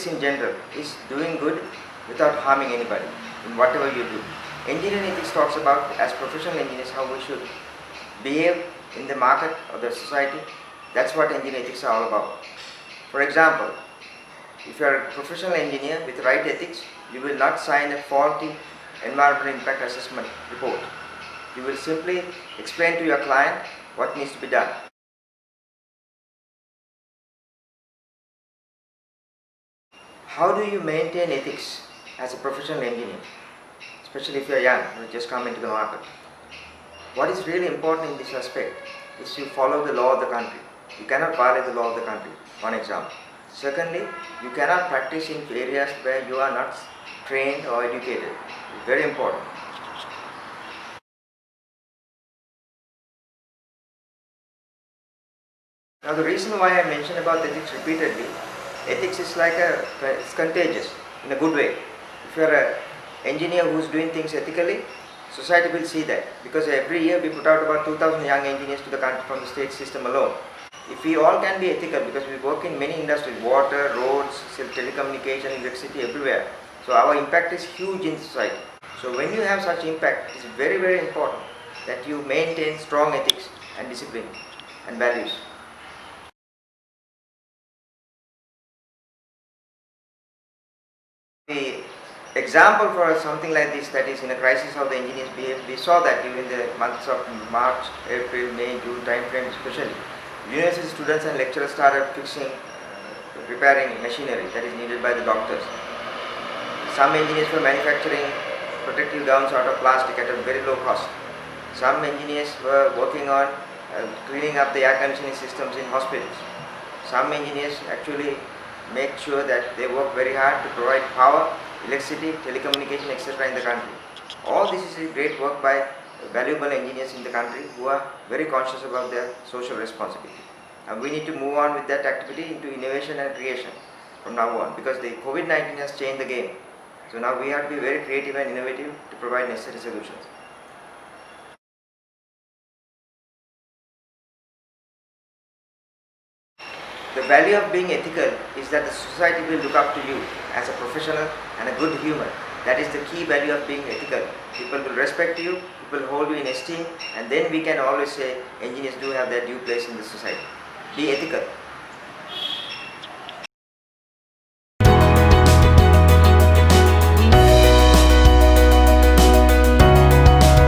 ethics in general is doing good without harming anybody in whatever you do. Engineering ethics talks about, as professional engineers, how we should behave in the market or the society. That's what engineering ethics are all about. For example, if you are a professional engineer with right ethics, you will not sign a faulty environmental impact assessment report. You will simply explain to your client what needs to be done. How do you maintain ethics as a professional engineer, especially if you are young and just come into the market? What is really important in this aspect is you follow the law of the country. You cannot violate the law of the country, one example. Secondly, you cannot practice in areas where you are not trained or educated. It's very important. Now the reason why I mention about ethics repeatedly, ethics is like it's contagious in a good way. If you are an engineer who is doing things ethically, society will see that, because every year we put out about 2,000 young engineers to the country from the state system alone. If we all can be ethical, because we work in many industries, water, roads, telecommunication, electricity, everywhere. So our impact is huge in society. So when you have such impact, it is very, very important that you maintain strong ethics and discipline and values. The example for something like this, that is in a crisis how the engineers behave, we saw that during the months of March, April, May, June time frame especially. University students and lecturers started repairing machinery that is needed by the doctors. Some engineers were manufacturing protective gowns out of plastic at a very low cost. Some engineers were working on cleaning up the air conditioning systems in hospitals. Some engineers actually make sure that they work very hard to provide power, electricity, telecommunication, etc. in the country. All this is a great work by valuable engineers in the country who are very conscious about their social responsibility. And we need to move on with that activity into innovation and creation from now on, because the COVID-19 has changed the game. So now we have to be very creative and innovative to provide necessary solutions. The value of being ethical is that the society will look up to you as a professional and a good human. That is the key value of being ethical. People will respect you, people hold you in esteem, and then we can always say engineers do have their due place in the society. Be ethical.